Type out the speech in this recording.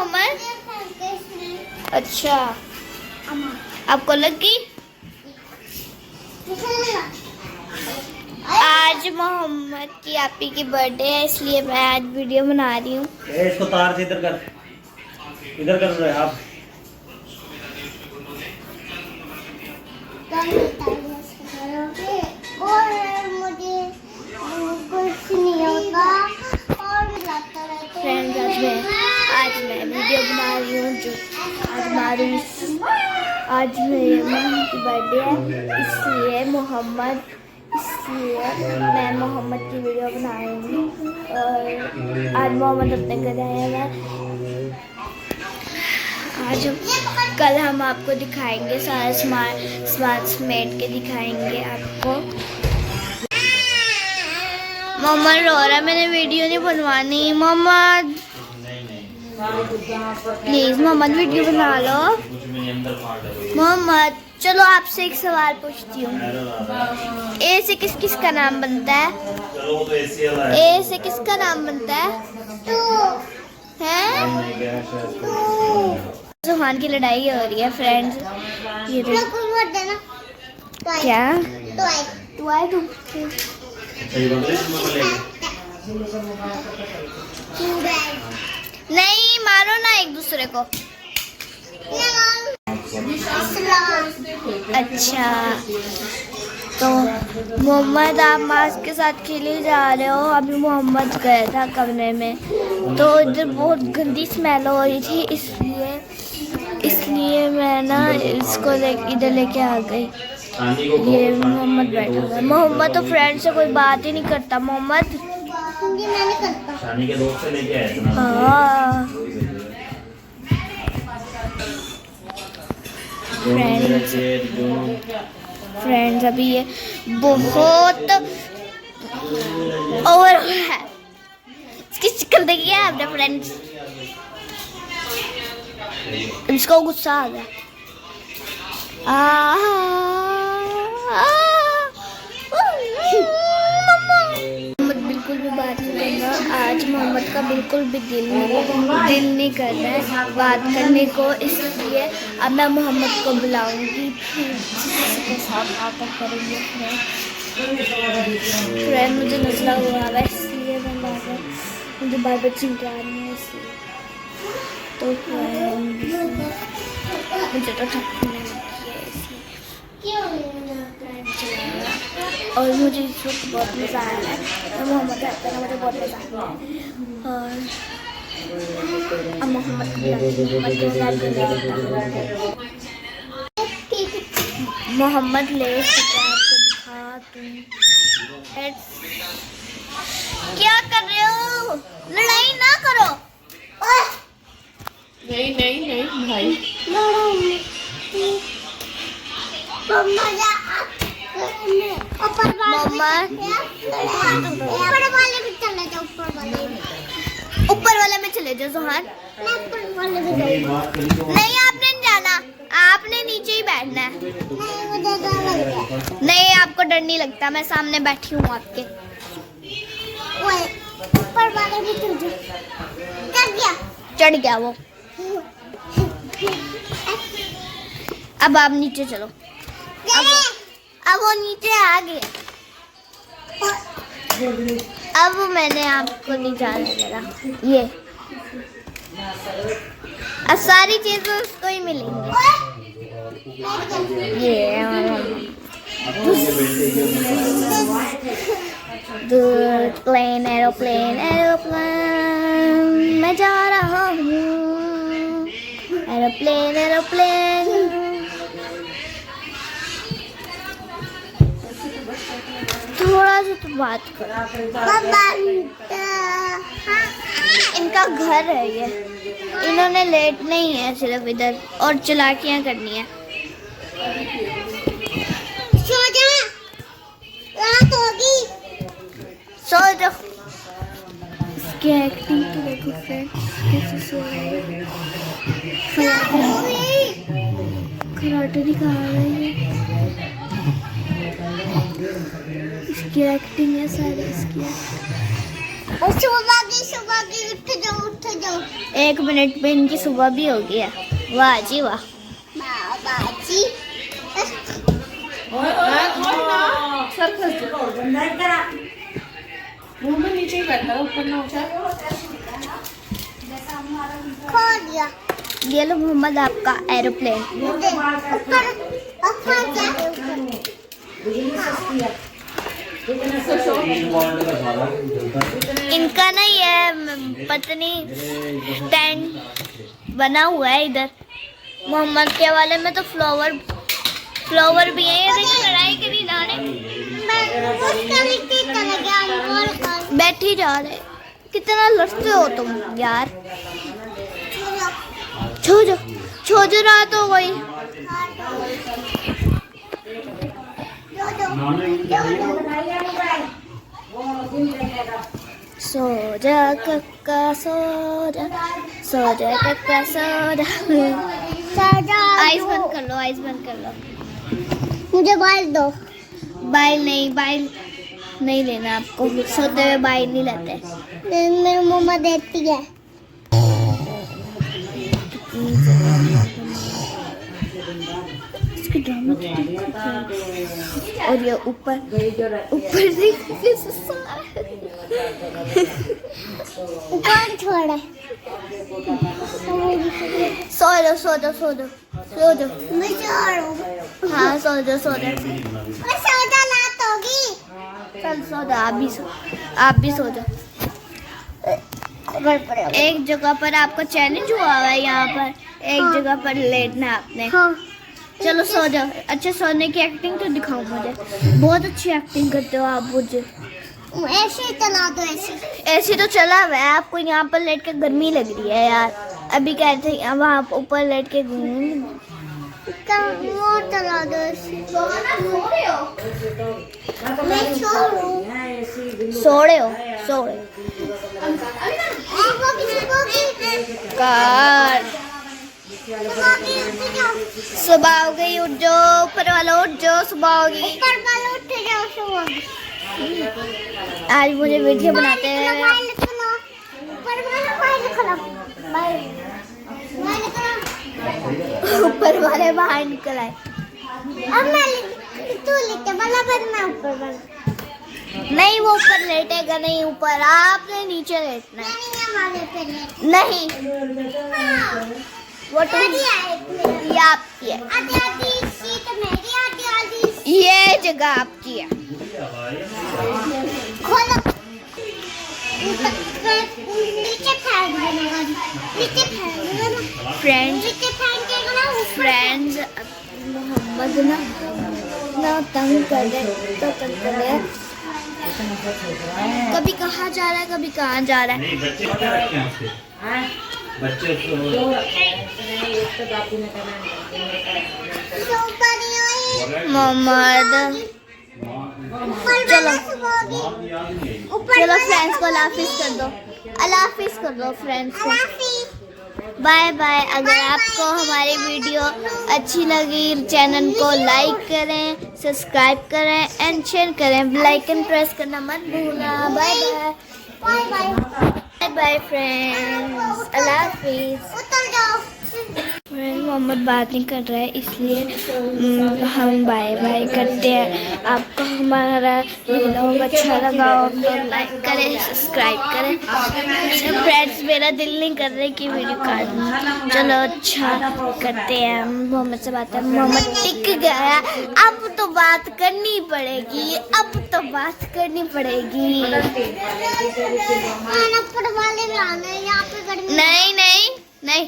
मोहम्मद? अच्छा, आपको लगी? आज मोहम्मद की आपी की बर्थडे है, इसलिए मैं आज वीडियो बना रही हूँ। इसको तार से इधर कर रहे आप। और मुझे कुछ नहीं होगा और फ्रेंड्स, आज मैं वीडियो बना रही हूँ जो आज मेरी मम्मी की बर्थडे है, इसलिए मैं मोहम्मद की वीडियो बना रही हूँ। और आज मोहम्मद अपने घर आया है। कल हम आपको दिखाएंगे, सारा सामान समेट के दिखाएंगे आपको। मोहम्मद रो रहा है, मैंने वीडियो नहीं बनवानी। मोहम्मद प्लीज, मोहम्मद वीडियो बना लो। मोहम्मद चलो आपसे एक सवाल पूछती हूँ, ए से किस किस का नाम बनता है? ए से किसका नाम बनता है? जोहान की लड़ाई हो रही है फ्रेंड्स। ये क्या तू आए तुम? नहीं मारो ना एक दूसरे को। अच्छा, तो मोहम्मद आप मास्क के साथ खेले जा रहे हो। अभी मोहम्मद गया था कमरे में, तो इधर बहुत गंदी स्मेल हो रही थी, इसलिए मैं ना इसको इधर लेके आ गई। ये मोहम्मद बैठा हुआ है। मोहम्मद तो फ्रेंड से कोई बात ही नहीं करता। मोहम्मद शानी के दोस्त से लेके आए थे ना। हाँ फ्रेंड्स, अभी ये बहुत ओवर है। इसकी शक्ल देखिए आपने फ्रेंड्स, इसको गुस्सा आ गया। मोहम्मद बिल्कुल भी बात नहीं करेगा आज। मोहम्मद का बिल्कुल भी दिल नहीं कर रहा है बात करने को, इसलिए अब मैं मोहम्मद को बुलाऊंगी, फिर के साथ आकर करेंगे। फ्रेंड मुझे नजला हुआ है, इसलिए मैं मुझे बार बार चिंता आ रही है, इसलिए तो मुझे तो थकने लगी है इसलिए। और मुझे इस वक्त बहुत मज़ा आ रहा है। तो मोहम्मद आता है, मुझे बहुत मज़ा आता है। और अब मोहम्मद ले चुका, आपको दिखा तुम क्या कर रहे हो? लड़ाई ना करो। नहीं भाई, ऊपर वाले में चले जाओ जोहान। नहीं आपने नहीं जाना, आपने नीचे ही बैठना है। नहीं आपको डर नहीं लगता, मैं सामने बैठी हूँ आपके। ऊपर वाले भी चढ़ गया वो। अब आप नीचे चलो। अब वो नीचे आ गया। अब मैंने आपको नहीं जाने देना। ये अब सारी चीजें उसको ही मिलेंगी। ये प्लेन एरोप्लेन मैं जा रहा हूँ। एरोप्लेन थोड़ा सा तो बात करो। इनका घर है ये, इन्होंने लेट नहीं है सिर्फ इधर, और चालाकियाँ करनी है। सो जाओ। इसकी एक्टिंग तो देखो फ्रेंड्स, कैसे सो रही है। कराटे दिखा रही है। इसकी एक्टिंग है सारी, इसकी और सुबह की उठ जाओ 1 मिनट में इनकी सुबह भी हो गई है। वाह जी वाह। बाजी मुंह में नीचे ही बैठा ऊपर ना उठा। खो दिया ये लो मोहम्मद आपका एरोप्लेन। ऊपर ऊपर क्या इनका ना ये पत्नी टेंट बना हुआ है इधर। मोहम्मद के वाले में तो फ्लावर भी है। ये देखिए लड़ाई के नहीं नाने बैठी जा रहे। कितना लड़ते हो तुम यार। छो जो रात हो गई। सो जा कक्का सो जा कक्का सो जा। आइस बंद कर लो, आइस बंद कर लो। मुझे बाल दो। बाइल नहीं लेना आपको। सोते हुए बाइल नहीं लेते। मेरी मम्मा देती है। इसके ड्रामा तो देखो। और ये ऊपर देखो कैसे कौन छोड़ा? सो जाओ। मैं सो रहा हूँ। हाँ सो जाओ। मैं सौदा लात होगी। चल सो जाओ। आप भी सो जाओ। एक जगह पर आपका चैलेंज हुआ है यहाँ पर। एक जगह पर लेटना आपने। हाँ चलो सो जाओ। अच्छा सोने की एक्टिंग तो दिखाओ मुझे। बहुत अच्छी एक्टिंग करते हो आप मुझे। ऐसे ही चला दो ऐसे। ऐसी तो चला हुआ है। आपको यहाँ पर लेट के गर्मी लग रही है यार। अभी कहते हैं वहाँ ऊपर लेट के वो चला दो ऐसे। मैं सो रहा हूँ। सो रहे हो। कार सुबह हो गई। उठ जाओ ऊपर वाला, उठ जाओ। सुबह हो गई। ऊपर वाले उठ जाओ सुबह। आज मुझे वीडियो बनाते हैं। ऊपर वाले बाहर निकल आए। अब तू लेटे वाला बनना ऊपर वाला। नहीं वो ऊपर लेटेगा नहीं। ऊपर आपने नीचे लेटना है। नहीं वो तो ये आपकी है। आधी सीट मेरी, आधी ये जगह आपकी है। खोलो। नीचे फेंक देना। नीचे फेंक देना। फ्रेंड्स मोहम्मद ना तंग कर दे। कभी कहाँ जा रहा है, कभी कहाँ जा रहा है। नहीं बच्चे क्या रखते हैं उसके? बच्चे मोहम्मद चलो फ्रेंड्स को अल्लाह हाफिज़ कर दो। अल्लाह हाफिज़ कर दो फ्रेंड्स को। Bye bye. अगर आपको हमारी वीडियो अच्छी लगी चैनल को लाइक करें, सब्सक्राइब करें एंड शेयर करें। बेल आइकन प्रेस करना मत भूलना। Bye bye friends. अल्लाह हाफिज़। मोहम्मद बात नहीं कर रहा है इसलिए हम बाय बाय करते हैं। आपको हमारा वीडियो अच्छा लगा हो तो लाइक करें, सब्सक्राइब करें। फ्रेंड्स मेरा दिल नहीं कर रहा कि वीडियो काट दूँ। चलो अच्छा करते हैं। मोहम्मद से बात है। मोहम्मद टिक गया। अब तो बात करनी पड़ेगी। नहीं